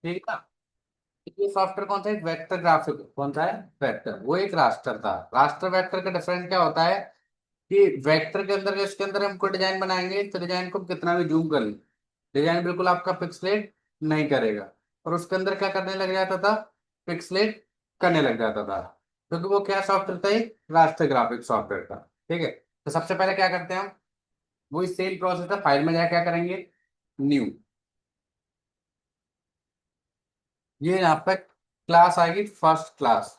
ठीक है ना। ये सॉफ्टवेयर कौन सा है, वेक्टर ग्राफिक, कौन सा है, वेक्टर, वो एक रास्टर था। रास्टर वेक्टर का डिफरेंस क्या होता है कि वेक्टर के अंदर, इसके अंदर हमको डिजाइन बनाएंगे तो डिजाइन को कितना भी जूम कर लें, डिजाइन बिल्कुल आपका पिक्सलेट नहीं करेगा। और उसके अंदर क्या करने लग जाता था, पिक्सलेट करने लग जाता था, क्योंकि वो क्या सॉफ्टवेयर था, एक रास्टर ग्राफिक सॉफ्टवेयर था। ठीक है, तो सबसे पहले क्या करते हैं हम, वही सेम प्रोसेस है, फाइल में जाकर क्या करेंगे, न्यू, ये यहाँ पे क्लास आएगी फर्स्ट क्लास।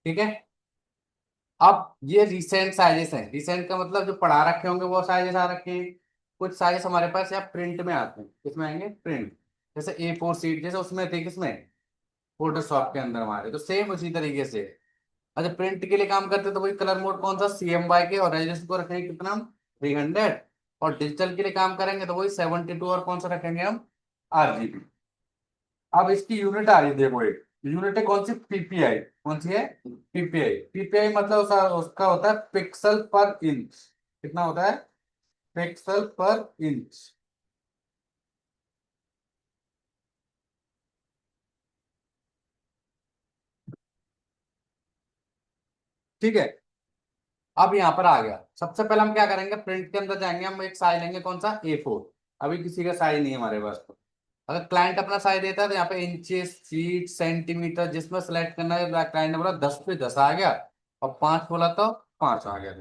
ठीक है, अब ये रिसेंट साइजेस हैं, रिसेंट का मतलब जो पढ़ा रखे होंगे वो साइजेस आ रखे हैं। कुछ साइजेस हमारे पास या प्रिंट में आते हैं, किसमें आएंगे, प्रिंट, जैसे A4 शीट, जैसे उसमें थे किसमें, फोटोशॉप के अंदर हमारे, तो सेम उसी तरीके से। अच्छा, प्रिंट के लिए काम करते तो वही कलर मोड कौन सा, CMY के, और रेजोल्यूशन को रखेंगे कितना हम, 300। और डिजिटल के लिए काम करेंगे तो वही 72, और कौन सा रखेंगे हम, RGB। अब इसकी यूनिट आ रही है, देखो एक यूनिट है कौन सी, PPI, कौन सी है, PPI। PPI मतलब उसका होता है पिक्सल पर इंच, कितना होता है, पिक्सल पर इंच। ठीक है, अब यहाँ पर आ गया, सबसे पहले हम क्या करेंगे, प्रिंट के अंदर जाएंगे, हम एक साइज लेंगे कौन सा, A4। अभी किसी का साइज नहीं है हमारे पास, तो अगर क्लाइंट अपना साइज देता है तो यहाँ पे इंचेस, फीट, सेंटीमीटर, जिसमें सेलेक्ट करना है, क्लाइंट ने बोला 10 पे 10 आ गया, और 5 बोला तो 5 आ गया।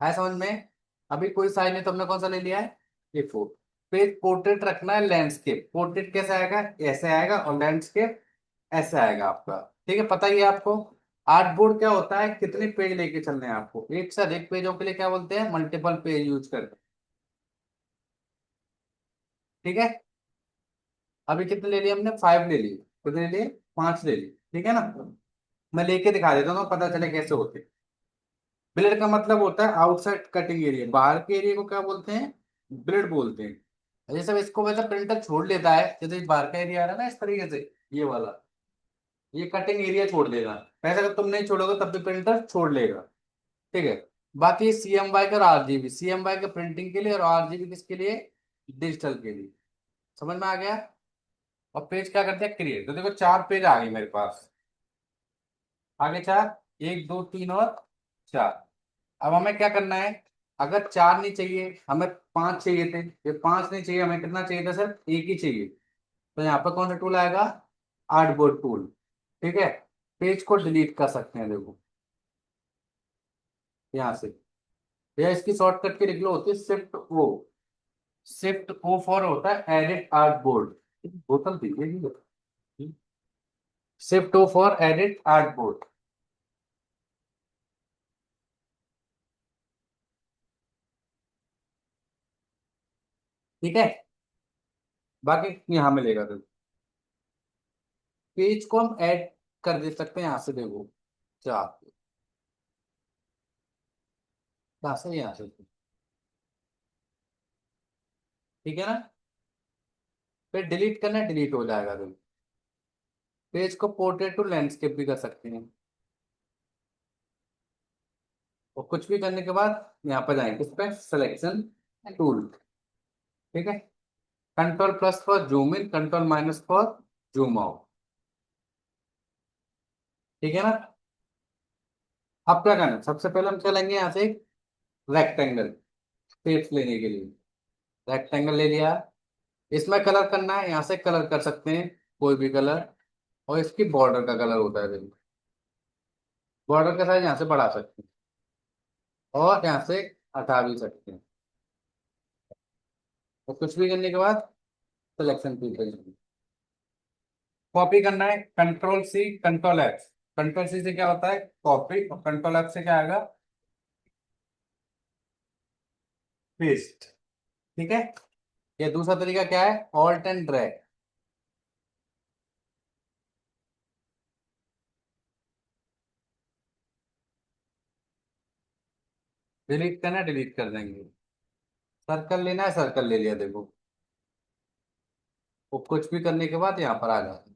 है समझ में। अभी कोई साइज नहीं तो हमने कौन सा ले लिया है, A4। पेज पोर्ट्रेट रखना है, लैंडस्केप, पोर्ट्रेट कैसे आएगा, ऐसे आएगा, और लैंडस्केप ऐसे आएगा आपका। ठीक है, पता ही है आपको। आर्ट बोर्ड क्या होता है, कितने पेज लेके चलने हैं आपको, एक से अधिक पेजों के लिए क्या बोलते हैं, मल्टीपल पेज यूज करते हैं। ठीक है, अभी कितने ले लिए हमने, 5 ले लिए, कितने ले लिए, 5 ले लिए। ठीक है ना, मैं लेके दिखा देता हूँ पता चले कैसे होते हैं। ब्लेड का मतलब होता है आउटसाइड कटिंग एरिया, बाहर के एरिया को क्या बोलते हैं, ब्लेड बोलते हैं। जैसे अब इसको वैसा प्रिंटर छोड़ लेता है, जैसे इस बाहर का एरिया आ रहा है ना, इस तरीके से, ये वाला, ये कटिंग एरिया छोड़ देगा। वैसे अगर तुम नहीं छोड़ोगे तब भी प्रिंटर छोड़ लेगा। ठीक है, बाकी CMY का और RGB, CMY के प्रिंटिंग के लिए, और RGB किसके लिए, डिजिटल के लिए। समझ में आ गया। और पेज क्या करते हैं, क्रिएट, तो देखो 4 पेज आ गए मेरे पास, आगे 4, 1 2 3 और 4। अब हमें क्या करना है, अगर 4 नहीं चाहिए, हमें 5 चाहिए थे, ये 5 नहीं चाहिए, हमें कितना चाहिए था, सिर्फ एक ही चाहिए। तो यहाँ पर कौन सा टूल आएगा, आर्टबोर्ड टूल। ठीक है, पेज को डिलीट कर सकते हैं, देखो यहाँ से, या इसकी शॉर्टकट की लिख लो, होती है Shift O। Shift O for होता है एडिट आर्टबोर्ड, बोतल दीजिए। Shift O for edit artboard. ठीक है, बाकी यहाँ मिलेगा, देखो पेज को हम ऐड कर दे सकते हैं यहाँ से, देखो चार, यहाँ से यहाँ से। ठीक है ना, फिर डिलीट करना है, डिलीट हो जाएगा, देखो पेज को पोर्ट्रेट टू लैंडस्केप भी कर सकते हैं। और कुछ भी करने के बाद यहाँ पर जाएंगे, इस पे सिलेक्शन टूल। ठीक है, Ctrl+ for zoom in, Ctrl- for zoom out. ठीक है ना, अब क्या करना है, सबसे पहले हम चलेंगे यहाँ से एक रेक्टेंगल, शेप्स लेने के लिए, रेक्टेंगल ले लिया। इसमें कलर करना है, यहाँ से कलर कर सकते हैं कोई भी कलर। और इसकी बॉर्डर का कलर होता है, देखो बॉर्डर का साइज यहाँ से बढ़ा सकते हैं, और यहाँ से हटा भी सकते हैं। और कुछ भी करने के बाद सिलेक्शन टूल पे जाएंगे। कॉपी करना है, Ctrl+C Ctrl+X। Ctrl+C से क्या होता है, कॉपी, और Ctrl+X से क्या आएगा, पेस्ट। ठीक है, ये दूसरा तरीका क्या है, Alt+Drag। डिलीट करना है, डिलीट कर देंगे। सर्कल लेना है, सर्कल ले लिया, देखो वो कुछ भी करने के बाद यहाँ पर आ जाता है।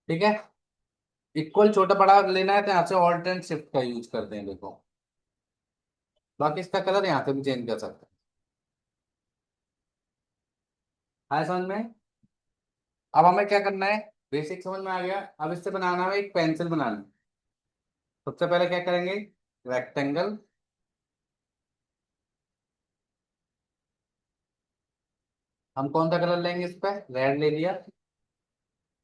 ठीक है, इक्वल छोटा बड़ा लेना है तो यहाँ से Alt+Shift का यूज करते हैं, देखो बाकी इसका कलर यहाँ से भी चेंज कर सकते हैं। आया समझ में? अब हमें क्या करना है, बेसिक समझ में आ गया। अब इससे बनाना है, एक पेंसिल बनानी है। सबसे पहले क्या करेंगे, रेक्टेंगल, हम कौन सा कलर लेंगे, इस पे रेड ले लिया।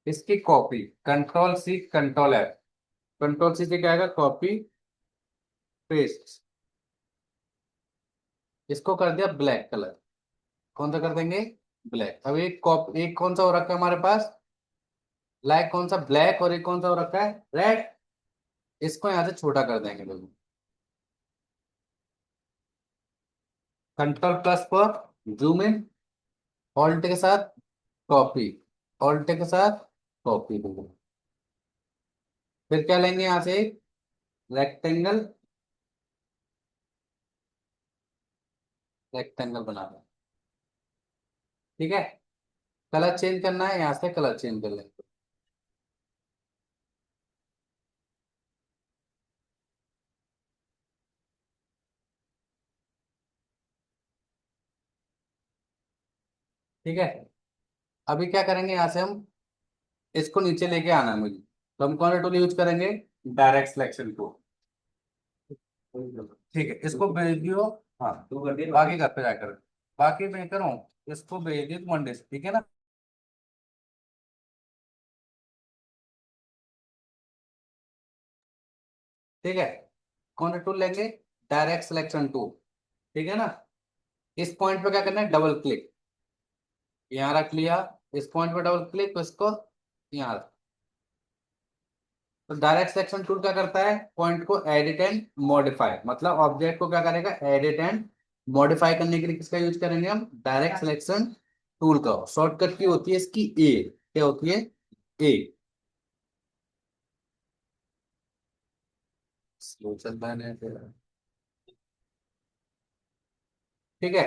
इसकी copy, control C control F, control C से क्या आएगा, कॉपी पेस्ट, इसको कर दिया ब्लैक कलर। कौन सा कर देंगे, ब्लैक। अब एक कौन सा हो रखा है हमारे पास, ब्लैक, कौन सा ब्लैक, और एक कौन सा हो रखा है, रेड। इसको यहां से छोटा कर देंगे लोग। कंट्रोल+ पर जूम इन, ऑल्ट के साथ कॉपी, ऑल्ट के साथ कॉपी। फिर क्या लेंगे यहां से, रेक्टेंगल, रेक्टेंगल बना दें। ठीक है, कलर चेंज करना है, यहाँ से कलर चेंज कर लेंगे। ठीक है, अभी क्या करेंगे, यहाँ से हम इसको नीचे लेके आना है मुझे, तो हम कौन सा टूल यूज करेंगे, डायरेक्ट सिलेक्शन टूल। ठीक है, इसको भेज दियो। हाँ, तू कर दिया, बाकी घर पे जाकर, बाकी मैं करूँ, इसको भेज दियो मंडे से, ठीक है ना। ठीक है, कौन सा टूल लेंगे, डायरेक्ट सिलेक्शन टूल। ठीक है ना, इस पॉइंट पे क्या करना है, डबल क्लिक, यहाँ रख लिया। इस पॉइंट पे डबल क्लिक, तो इसको यहाँ रख। तो डायरेक्ट सिलेक्शन टूल क्या करता है, पॉइंट को एडिट एंड मॉडिफाई, मतलब ऑब्जेक्ट को क्या करेगा, एडिट एंड मॉडिफाई करने के लिए किसका यूज करेंगे हम, डायरेक्ट सिलेक्शन टूल का। शॉर्टकट की होती है इसकी ए, क्या होती है, ए। स्लो चल रहा है फिर। ठीक है,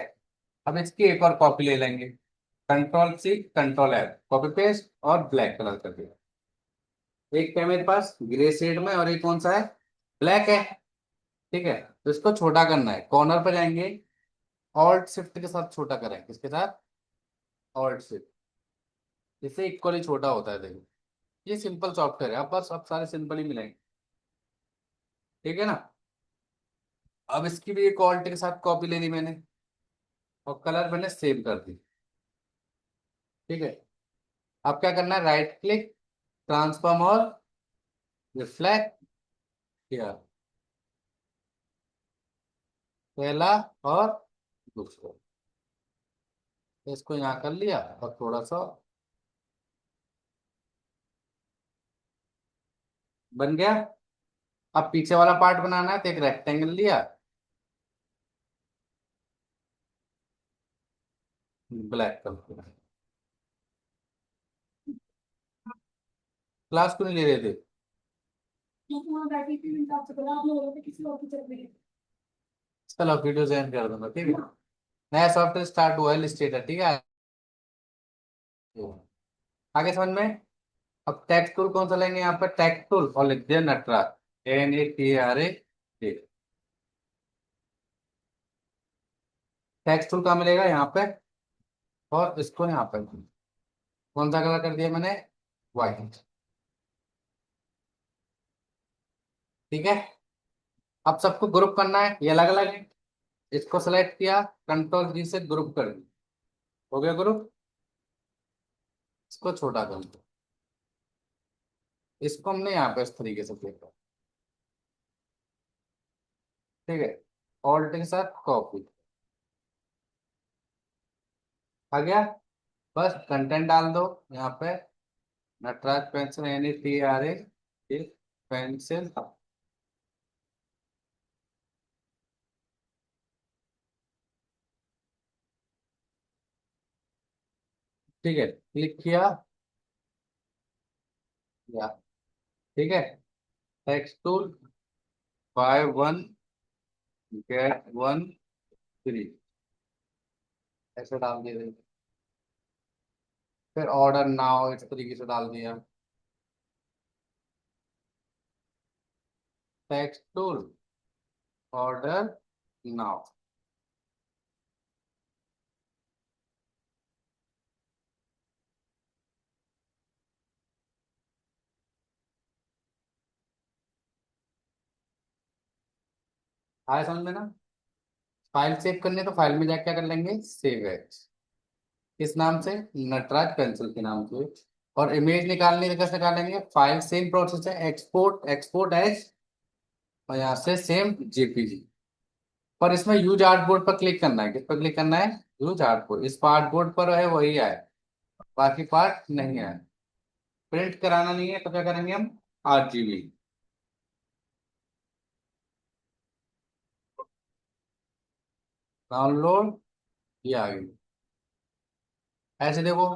अब इसकी एक और कॉपी ले लेंगे, control C control F, copy paste, और ब्लैक कलर कर दिया। एक है मेरे पास ग्रे शेड में, और एक कौन सा है, ब्लैक है। ठीक है, तो इसको छोटा करना है, कॉर्नर पर जाएंगे, ऑल्ट शिफ्ट के साथ छोटा करें, किसके साथ, ऑल्ट शिफ्ट, इससे इक्वली छोटा होता है, देखो। ये सिंपल सॉफ्टवेयर है, अब बस अब सारे सिंपल ही मिलेंगे। ठीक है ना, अब इसकी भी एक ऑल्ट के साथ कॉपी ले ली मैंने, और कलर मैंने सेव कर दी। ठीक है, अब क्या करना है, राइट क्लिक, ट्रांसफॉर्म और रिफ्लेक्ट किया, पहला और दूसरा, इसको यहाँ कर लिया, और थोड़ा सा बन गया। अब पीछे वाला पार्ट बनाना है, तो एक रेक्टेंगल लिया, ब्लैक कलर। क्लास क्यों नहीं ले रहे थे, चलो वीडियो ज्वाइन कर दूंगा, ठीक है। नया सॉफ्टवेयर स्टार्ट हुआ है, लिस्टेड है, ठीक है। आगे समझ में। अब टेक्स्ट टूल कौन सा लेंगे, यहाँ पर टेक्स्ट टूल, और लिख दिया नटराज, NATRA। टेक्स्ट टूल कहाँ मिलेगा, यहाँ पे, और इसको यहाँ पे कौन सा कलर कर दिया मैंने, व्हाइट। ठीक है, अब सबको ग्रुप करना है, ये अलग अलग है। इसको सेलेक्ट किया, कंट्रोल G से ग्रुप कर दिया, हो गया ग्रुप। इसको छोटा कर दो, इसको हमने यहाँ पे इस तरीके से किया। ठीक है, ऑल्ट के साथ कॉपी, आ गया। बस कंटेंट डाल दो यहाँ पे, नटराज पेंसिल, NATRA पेंसिल। ठीक है, क्लिक किया, या ठीक है, text tool, by one get one free, ऐसे डाल दिया। फिर ऑर्डर नाउ इस तरीके से डाल दिया, टेक्स्ट टूल, ऑर्डर नाउ। आया समझ में ना? फाइल सेव करनी है तो फाइल में जाके क्या कर लेंगे, सेव एज। किस नाम से? नटराज पेंसिल के नाम से। और इमेज निकालनी है तो कैसे निकालेंगे, फाइल सेम प्रोसेस है, एक्सपोर्ट, एक्सपोर्ट एज, और यहाँ से सेम जेपीजी। पर इसमें यूज आर्टबोर्ड पर क्लिक करना है। किस पर क्लिक करना है? Use artboard. इस आर्टबोर्ड पर है वही है, बाकी पार्ट नहीं है। प्रिंट कराना नहीं है तो क्या करेंगे हम, आरजीबी। डाउनलोड, ये आ गई। ऐसे देखो,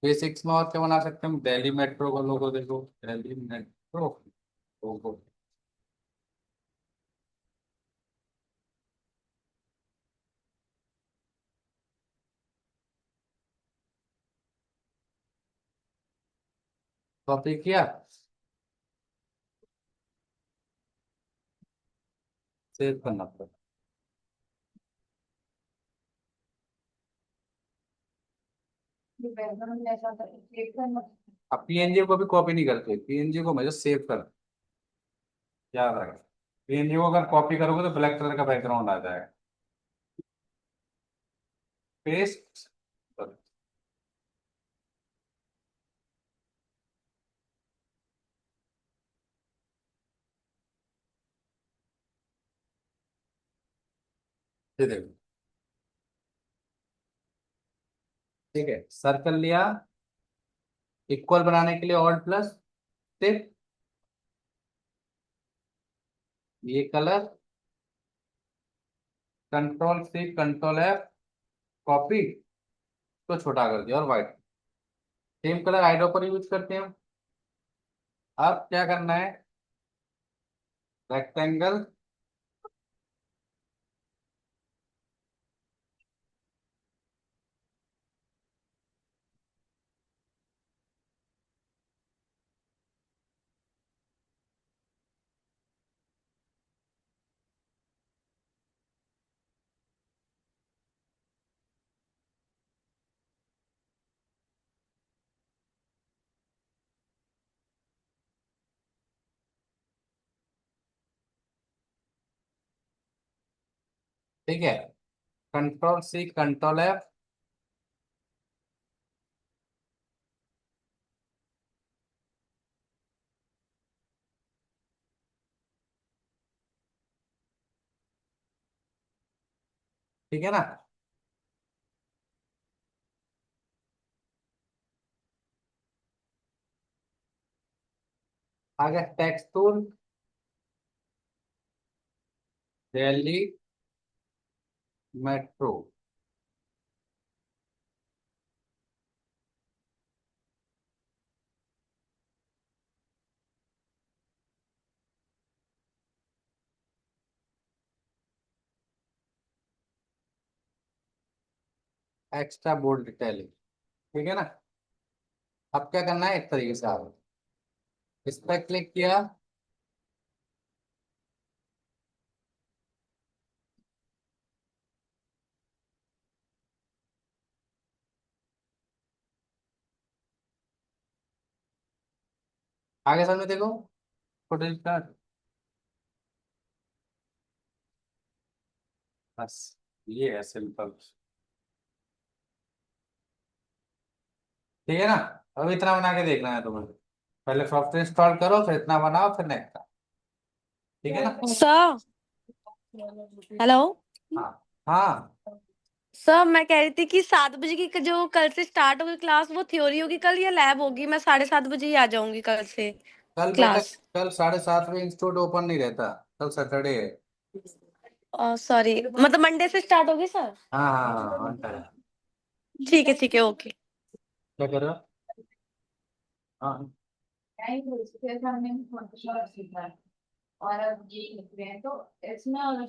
बेसिक्स में और क्या बना सकते हैं हम, दिल्ली मेट्रो का लोगो देखो, दिल्ली मेट्रो लोगो। कॉपी किया, सेव करना पड़ेगा। अब पीएनजी को भी कॉपी नहीं करते, पीएनजी को मैं सेव कर, याद रखें। पीएनजी को अगर कॉपी करोगे तो ब्लैक कलर का बैकग्राउंड आ जाएगा। पेस्ट, ये देखो, ठीक है, सर्कल लिया। इक्वल बनाने के लिए ऑल्ट प्लस टिप, ये colour, control C control F, copy, तो छोटा कर दिया और व्हाइट। सेम कलर आइडो पर यूज करते हैं हम। अब क्या करना है, रेक्टेंगल, ठीक है, कंट्रोल सी कंट्रोल एफ, ठीक है ना? आगे text tool, Delhi metro, extra bold detailing, ठीक है ना? अब क्या करना है, इस तरीके से आप इस पर क्लिक किया, आगे सामने देखो, फोटो स्टार्ट, बस ये है सिंपल। ठीक है ना? अब इतना बना के देखना है तुम्हें, पहले सॉफ्टवेयर इंस्टॉल करो, फिर इतना बनाओ, फिर नेक्स्ट। ठीक है ना? Sir hello. हाँ हाँ। सर मैं कह रही थी कि 7 बजे की जो कल से स्टार्ट होगी क्लास, वो थ्योरी होगी कल या लैब होगी? मैं 7:30 बजे ही आ जाऊंगी कल से कल बेटा, क्लास। कल 7:30 बजे इंस्टीट्यूट ओपन नहीं रहता, कल सैटरडे है। सॉरी, मतलब मंडे से स्टार्ट होगी सर? हाँ हाँ हाँ, ऑन टाइम। ठीक है ओके। क्या कर रहे हो? हाँ।